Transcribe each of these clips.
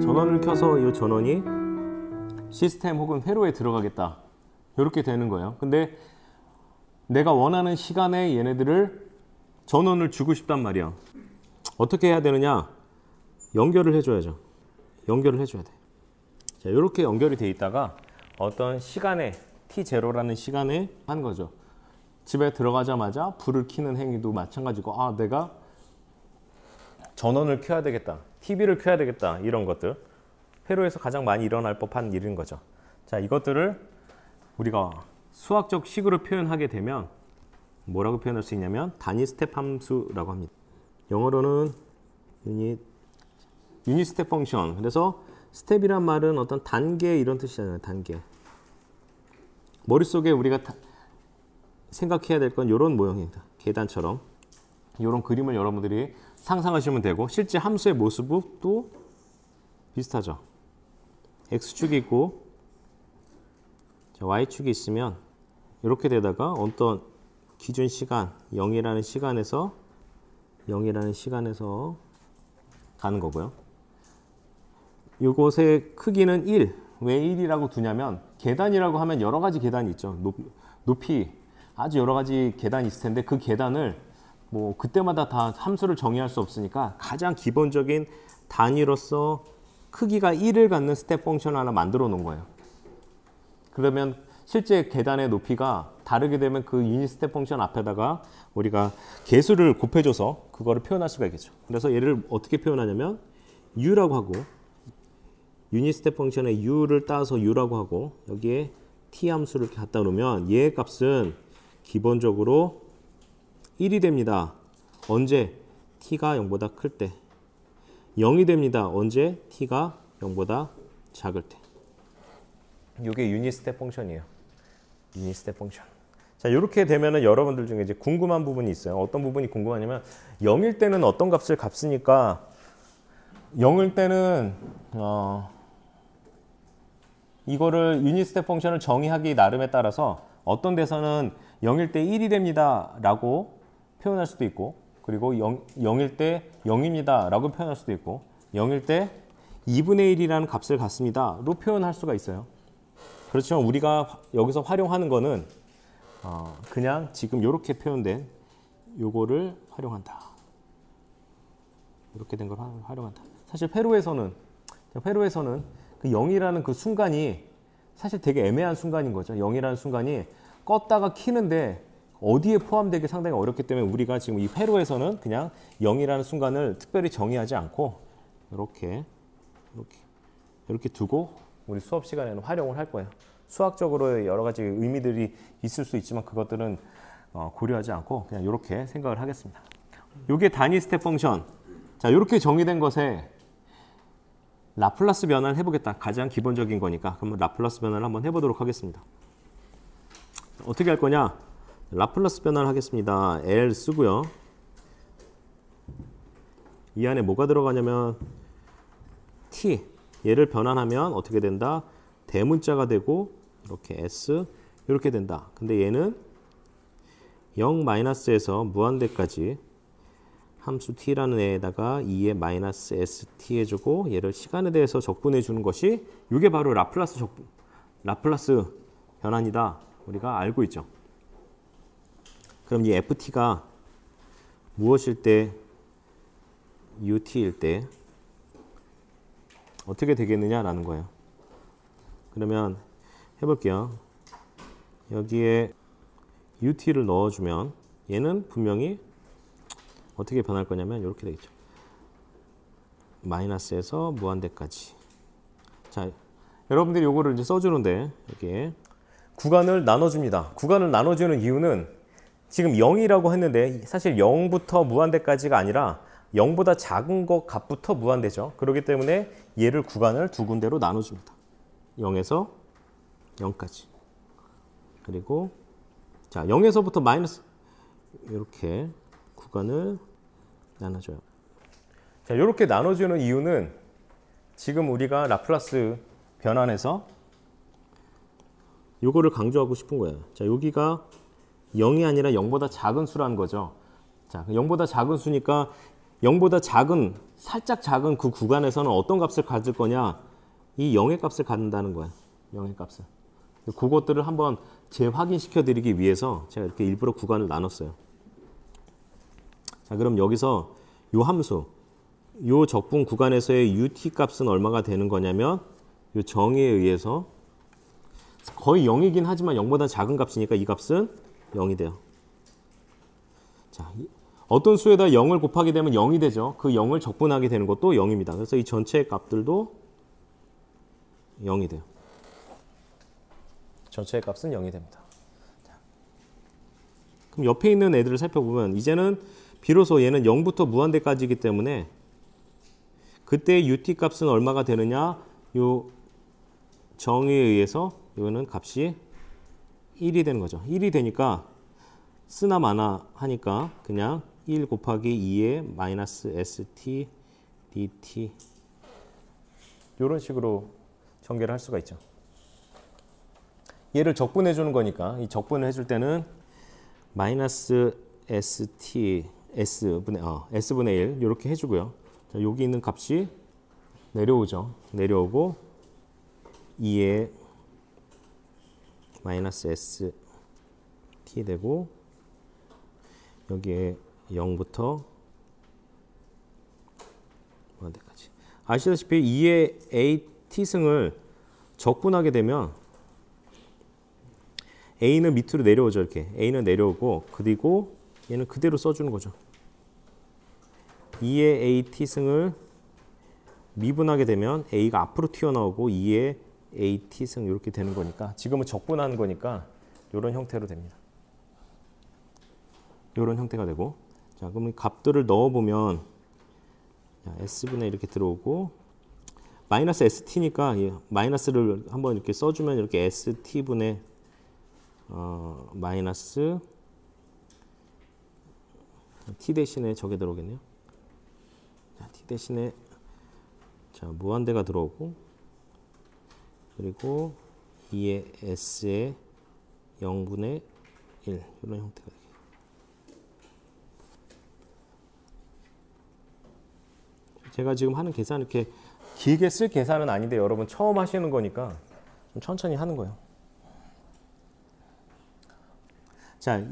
전원을 켜서 이 전원이 시스템 혹은 회로에 들어가겠다. 이렇게 되는 거예요. 근데 내가 원하는 시간에 얘네들을 전원을 주고 싶단 말이야. 어떻게 해야 되느냐? 연결을 해줘야죠. 연결을 해줘야 돼. 자, 이렇게 연결이 돼 있다가 어떤 시간에 T0라는 시간에 한 거죠. 집에 들어가자마자 불을 켜는 행위도 마찬가지고, 아, 내가 전원을 켜야 되겠다, TV를 켜야 되겠다, 이런 것들 회로에서 가장 많이 일어날 법한 일인 거죠. 자, 이것들을 우리가 수학적 식으로 표현하게 되면 뭐라고 표현할 수 있냐면 단위 스텝 함수라고 합니다. 영어로는 유닛 스텝 펑션. 그래서 스텝이란 말은 어떤 단계 이런 뜻이잖아요. 단계. 머릿속에 우리가 생각해야 될 건 이런 모형입니다. 계단처럼 이런 그림을 여러분들이 상상하시면 되고, 실제 함수의 모습도 비슷하죠. x축이 있고 y축이 있으면 이렇게 되다가 어떤 기준 시간 0이라는 시간에서 가는 거고요. 이곳의 크기는 1. 왜 1이라고 두냐면 계단이라고 하면 여러 가지 계단이 있죠. 높이 아주 여러 가지 계단이 있을 텐데 그 계단을 뭐 그때마다 다 함수를 정의할 수 없으니까 가장 기본적인 단위로서 크기가 1을 갖는 스텝 펑션 하나 만들어 놓은 거예요. 그러면 실제 계단의 높이가 다르게 되면 그 유닛 스텝 펑션 앞에다가 우리가 개수를 곱해줘서 그거를 표현할 수가 있겠죠. 그래서 얘를 어떻게 표현하냐면 u라고 하고, 유닛 스텝 펑션에 u를 따서 u라고 하고, 여기에 t 함수를 이렇게 갖다 놓으면 얘의 값은 기본적으로 1이 됩니다. 언제? t가 0보다 클 때. 0이 됩니다. 언제? t가 0보다 작을 때. 이게 유닛 스텝 펑션이에요. 유닛 스텝 펑션. 자, 이렇게 되면은 여러분들 중에 이제 궁금한 부분이 있어요. 어떤 부분이 궁금하냐면 0일 때는 어떤 값을 값으니까 0일 때는 이거를 유닛 스텝 펑션을 정의하기 나름에 따라서 어떤 데서는 0일 때 1이 됩니다 라고 표현할 수도 있고, 그리고 0일 때 0입니다 라고 표현할 수도 있고, 0일 때 2분의 1이라는 값을 갖습니다 로 표현할 수가 있어요. 그렇지만 우리가 여기서 활용하는 거는 그냥 지금 이렇게 표현된 요거를 활용한다. 이렇게 된 걸 활용한다. 사실 회로에서는 그 0이라는 그 순간이 사실 되게 애매한 순간인 거죠. 0이라는 순간이 껐다가 켜는데 어디에 포함되기 상당히 어렵기 때문에 우리가 지금 이 회로에서는 그냥 0이라는 순간을 특별히 정의하지 않고 이렇게 두고 우리 수업 시간에는 활용을 할 거예요. 수학적으로 여러 가지 의미들이 있을 수 있지만 그것들은 고려하지 않고 그냥 이렇게 생각을 하겠습니다. 이게 단위 스텝 펑션. 자, 이렇게 정의된 것에 라플라스 변환을 해보겠다. 가장 기본적인 거니까. 그러면 라플라스 변환을 한번 해보도록 하겠습니다. 어떻게 할 거냐? 라플라스 변환을 하겠습니다. L 쓰고요. 이 안에 뭐가 들어가냐면 T. 얘를 변환하면 어떻게 된다? 대문자가 되고 이렇게 S 이렇게 된다. 근데 얘는 0-에서 무한대까지 함수 t라는 애에다가 2의 마이너스 st 해주고 얘를 시간에 대해서 적분해 주는 것이 이게 바로 라플라스 변환이다. 우리가 알고 있죠. 그럼 이 ft가 무엇일 때 ut일 때 어떻게 되겠느냐라는 거예요. 그러면 해볼게요. 여기에 ut를 넣어주면 얘는 분명히 어떻게 변할 거냐면 이렇게 되겠죠. 마이너스에서 무한대까지. 자, 여러분들이 요거를 이제 써주는데 여기에 구간을 나눠줍니다. 구간을 나눠주는 이유는 지금 0이라고 했는데 사실 0부터 무한대까지가 아니라 0보다 작은 것 값부터 무한대죠. 그렇기 때문에 얘를 구간을 두 군데로 나눠줍니다. 0에서 0까지. 그리고 자, 0에서부터 마이너스 이렇게 구간을 나눠줘요. 자, 이렇게 나눠주는 이유는 지금 우리가 라플라스 변환해서 요거를 강조하고 싶은 거예요. 자, 여기가 0이 아니라 0보다 작은 수라는 거죠. 자, 0보다 작은 수니까 0보다 작은, 살짝 작은 그 구간에서는 어떤 값을 가질 거냐? 이 0의 값을 갖는다는 거야. 0의 값을. 그것들을 한번 재확인시켜 드리기 위해서 제가 이렇게 일부러 구간을 나눴어요. 자, 그럼 여기서 요 함수, 요 적분 구간에서의 ut 값은 얼마가 되는 거냐면 요 정의에 의해서 거의 0이긴 하지만 0보다 작은 값이니까 이 값은 0이 돼요. 자, 어떤 수에다 0을 곱하게 되면 0이 되죠. 그 0을 적분하게 되는 것도 0입니다. 그래서 이 전체 값들도 0이 돼요. 전체 값은 0이 됩니다. 자, 그럼 옆에 있는 애들을 살펴보면 이제는 비로소 얘는 0부터 무한대까지이기 때문에 그때 ut 값은 얼마가 되느냐? 요 정의에 의해서 이거는 값이 1이 되는 거죠. 1이 되니까 쓰나 마나 하니까 그냥 1 곱하기 2의 마이너스 st dt 이런 식으로 전개를 할 수가 있죠. 얘를 적분해 주는 거니까 이 적분을 해줄 때는 마이너스 st s분의 1 이렇게 해주고요. 자, 여기 있는 값이 내려오죠. 내려오고 2의 마이너스 st 되고 여기에 0부터 무한대까지. 아시다시피 2의 at승을 적분하게 되면 a는 밑으로 내려오죠. 이렇게 a는 내려오고 그리고 얘는 그대로 써주는 거죠. 2의 at승을 미분하게 되면 a가 앞으로 튀어나오고 2의 at승 이렇게 되는 거니까 지금은 적분하는 거니까 이런 형태로 됩니다. 이런 형태가 되고 자 그러면 값들을 넣어보면 s분의 이렇게 들어오고 마이너스 st니까 마이너스를 한번 이렇게 써주면 이렇게 st분의 마이너스 t 대신에 저게 들어오겠네요. 자, t 대신에 자 무한대가 들어오고 그리고 2의 s의 0분의 1 이런 형태가 되겠습니다. 제가 지금 하는 계산 이렇게 길게 쓸 계산은 아닌데 여러분 처음 하시는 거니까 좀 천천히 하는 거예요. 자,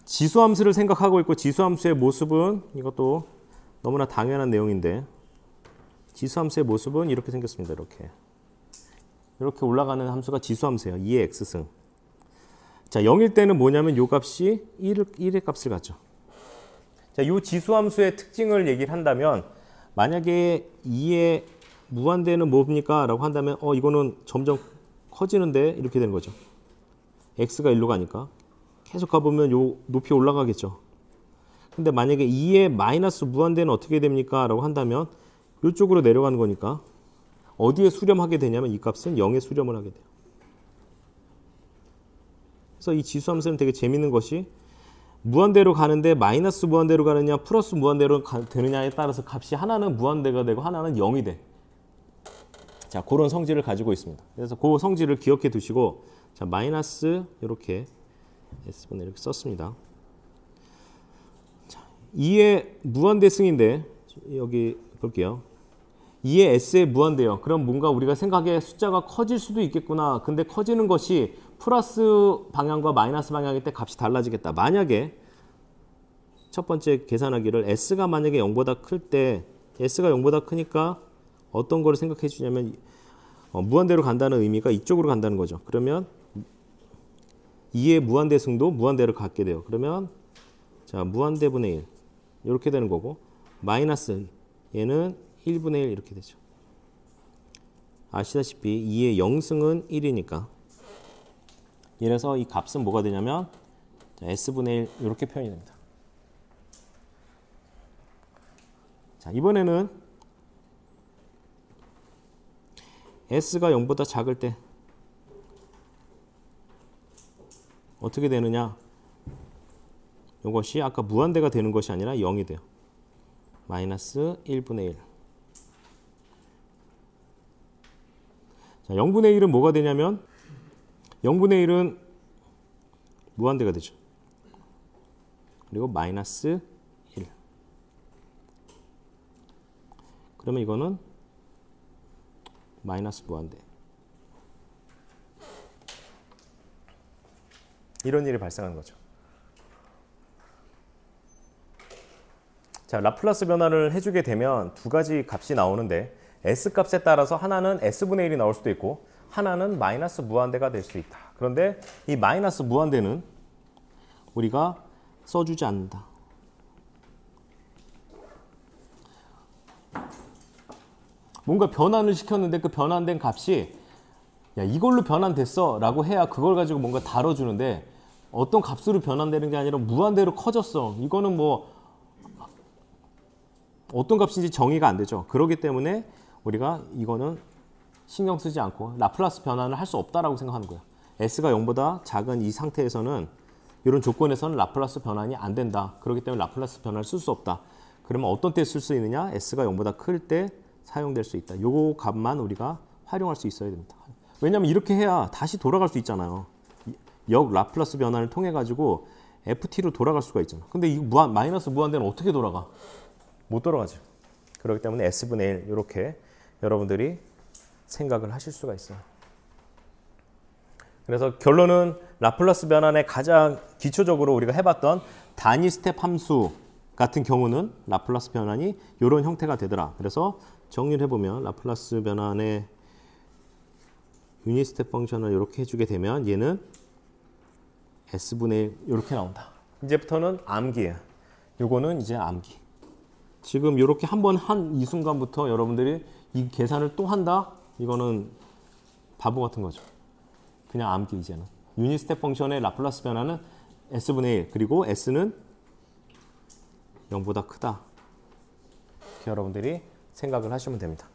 지수함수를 생각하고 있고 지수함수의 모습은 이것도 너무나 당연한 내용인데 지수함수의 모습은 이렇게 생겼습니다. 이렇게 올라가는 함수가 지수함수예요. 2의 x승. 자, 0일 때는 뭐냐면 요 값이 1의 값을 갖죠. 자, 요 지수함수의 특징을 얘기를 한다면 만약에 2의 무한대는 뭡니까? 라고 한다면 이거는 점점 커지는데 이렇게 되는 거죠. x가 1로 가니까 계속 가보면 요 높이 올라가겠죠. 근데 만약에 2의 마이너스 무한대는 어떻게 됩니까? 라고 한다면 이쪽으로 내려가는 거니까 어디에 수렴하게 되냐면 이 값은 0에 수렴을 하게 돼요. 그래서 이 지수함수는 되게 재밌는 것이 무한대로 가는데 마이너스 무한대로 가느냐 플러스 무한대로 되느냐에 따라서 값이 하나는 무한대가 되고 하나는 0이 돼. 자, 그런 성질을 가지고 있습니다. 그래서 그 성질을 기억해 두시고 자, 마이너스 이렇게 s분의 이렇게 썼습니다. 자, 2의 무한대승인데 여기 볼게요. 2의 s의 무한대요. 그럼 뭔가 우리가 생각에 숫자가 커질 수도 있겠구나. 근데 커지는 것이 플러스 방향과 마이너스 방향일 때 값이 달라지겠다. 만약에 첫 번째 계산하기를 s가 만약에 0보다 클 때 s가 0보다 크니까 어떤 거를 생각해 주냐면 무한대로 간다는 의미가 이쪽으로 간다는 거죠. 그러면 2의 무한대승도 무한대로 갖게 돼요. 그러면 자 무한대분의 1 이렇게 되는 거고 마이너스 얘는 1분의 1 이렇게 되죠. 아시다시피 2의 0승은 1이니까 이래서 이 값은 뭐가 되냐면 s분의 1 이렇게 표현이 됩니다. 자 이번에는 s가 0보다 작을 때 어떻게 되느냐? 이것이 아까 무한대가 되는 것이 아니라 0이 돼요. 마이너스 1분의 1. 자, 0분의 1은 뭐가 되냐면 0분의 1은 무한대가 되죠. 그리고 마이너스 1. 그러면 이거는 마이너스 무한대. 이런 일이 발생하는 거죠. 자, 라플라스 변화를 해주게 되면 두 가지 값이 나오는데 S값에 따라서 하나는 S분의 1이 나올 수도 있고 하나는 마이너스 무한대가 될 수 있다. 그런데 이 마이너스 무한대는 우리가 써주지 않는다. 뭔가 변환을 시켰는데 그 변환된 값이 야 이걸로 변환됐어 라고 해야 그걸 가지고 뭔가 다뤄주는데 어떤 값으로 변환되는 게 아니라 무한대로 커졌어. 이거는 뭐 어떤 값인지 정의가 안 되죠. 그렇기 때문에 우리가 이거는 신경 쓰지 않고 라플라스 변환을 할 수 없다라고 생각하는 거예요. S가 0보다 작은 이 상태에서는 이런 조건에서는 라플라스 변환이 안 된다. 그렇기 때문에 라플라스 변환을 쓸 수 없다. 그러면 어떤 때 쓸 수 있느냐? S가 0보다 클 때 사용될 수 있다. 요 값만 우리가 활용할 수 있어야 됩니다. 왜냐하면 이렇게 해야 다시 돌아갈 수 있잖아요. 역 라플라스 변환을 통해 가지고 FT로 돌아갈 수가 있잖아. 근데 이 마이너스 무한대는 어떻게 돌아가? 못 돌아가죠. 그렇기 때문에 S분의 1 이렇게 여러분들이 생각을 하실 수가 있어요. 그래서 결론은 라플라스 변환의 가장 기초적으로 우리가 해봤던 단위 스텝 함수 같은 경우는 라플라스 변환이 이런 형태가 되더라. 그래서 정리를 해보면 라플라스 변환의 유닛 스텝 펑션을 이렇게 해주게 되면 얘는 S분의 1 이렇게 나온다. 이제부터는 암기예요. 요거는 이제 암기. 지금 이렇게 한 번 한 이 순간부터 여러분들이 이 계산을 또 한다? 이거는 바보 같은 거죠. 그냥 암기 이제는. 유닛 스텝 펑션의 라플라스 변화는 S분의 1 그리고 S는 0보다 크다. 이렇게 여러분들이 생각을 하시면 됩니다.